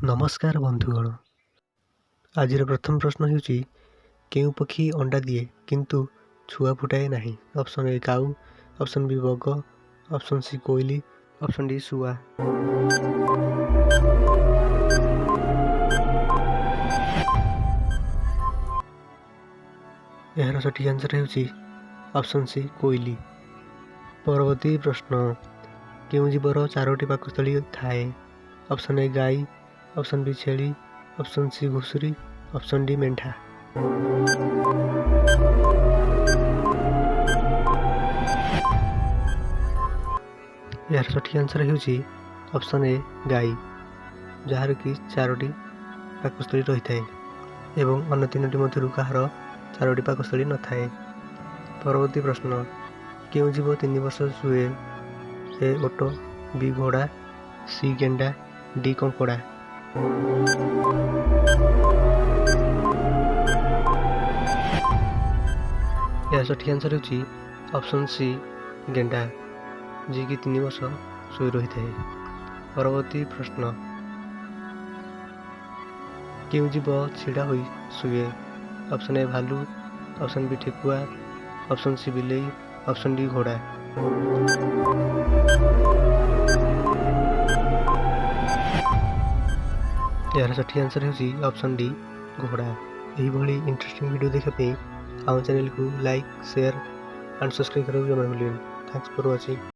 ନମସ୍କାର ବନ୍ଧୁଗଣ। ଆଜିର ପ୍ରଥମ ପ୍ରଶ୍ନ ହେଉଛି କେଉଁ ପକ୍ଷୀ ଅଣ୍ଡା ଦିଏ କିନ୍ତୁ ଛୁଆ ଫୁଟାଏ ନାହିଁ? ଅପସନ୍ ଏ କାଉ, ଅପସନ୍ ବି ବଗ, ଅପସନ୍ ସି କୋଇଲି, ଅପସନ୍ ଡି ଶୁଆ। ଏହାର ସଠିକ୍ ଆନ୍ସର ହେଉଛି ଅପସନ୍ ସି କୋଇଲି। ପରବର୍ତ୍ତୀ ପ୍ରଶ୍ନ, କେଉଁ ଜୀବର ଚାରୋଟି ପାକସ୍ଥଳୀ ଥାଏ? ଅପସନ୍ ଏ ଗାଈ, ଅପସନ୍ ବି ଛେଳି, ଅପସନ୍ ସି ଘୁଷୁରୀ, ଅପସନ୍ ଡି ମେଣ୍ଢା। ଏହାର ସଠିକ୍ ଆନ୍ସର ହେଉଛି ଅପସନ୍ ଏ ଗାଈ, ଯାହାର କି ଚାରୋଟି ପାକସ୍ଥଳୀ ରହିଥାଏ ଏବଂ ଅନ୍ୟ ତିନୋଟି ମଧ୍ୟରୁ କାହାର ଚାରୋଟି ପାକସ୍ଥଳୀ ନଥାଏ। ପରବର୍ତ୍ତୀ ପ୍ରଶ୍ନ, କେଉଁ ଜୀବ 3 ବର୍ଷ ଶୁଏ? ଏ ଓଟ, ବି ଘୋଡ଼ା, ସି ଗେଣ୍ଡା, ଡି କଙ୍କଡ଼ା। ଏହା ସଠିକ୍ ଆନ୍ସର ହେଉଛି ଅପସନ୍ ସି ଗେଣ୍ଡା, ଯିଏକି 3 ବର୍ଷ ଶୋଇ ରହିଥାଏ। ପରବର୍ତ୍ତୀ ପ୍ରଶ୍ନ, କେଉଁ ଜୀବ ଛିଡ଼ା ହୋଇ ଶୁଏ? ଅପସନ୍ ଏ ଭାଲୁ, ଅପସନ୍ ବି ଠେକୁଆ, ଅପସନ୍ ସି ବିଲେଇ, ଅପସନ୍ ଡି ଘୋଡ଼ା। ଏହାର ସଠିକ୍ ଆନ୍ସର ହେଉଛି ଅପସନ୍ ଡି ଘୋଡ଼ା। ଏହିଭଳି ଇଣ୍ଟରେଷ୍ଟିଂ ଭିଡ଼ିଓ ଦେଖିବା ପାଇଁ ଆମ ଚ୍ୟାନେଲକୁ ଲାଇକ୍, ସେୟାର ଆଣ୍ଡ ସବସ୍କ୍ରାଇବ୍ କରିବାକୁ ଜମା ଭୁଲିବେନି। Thanks for watching.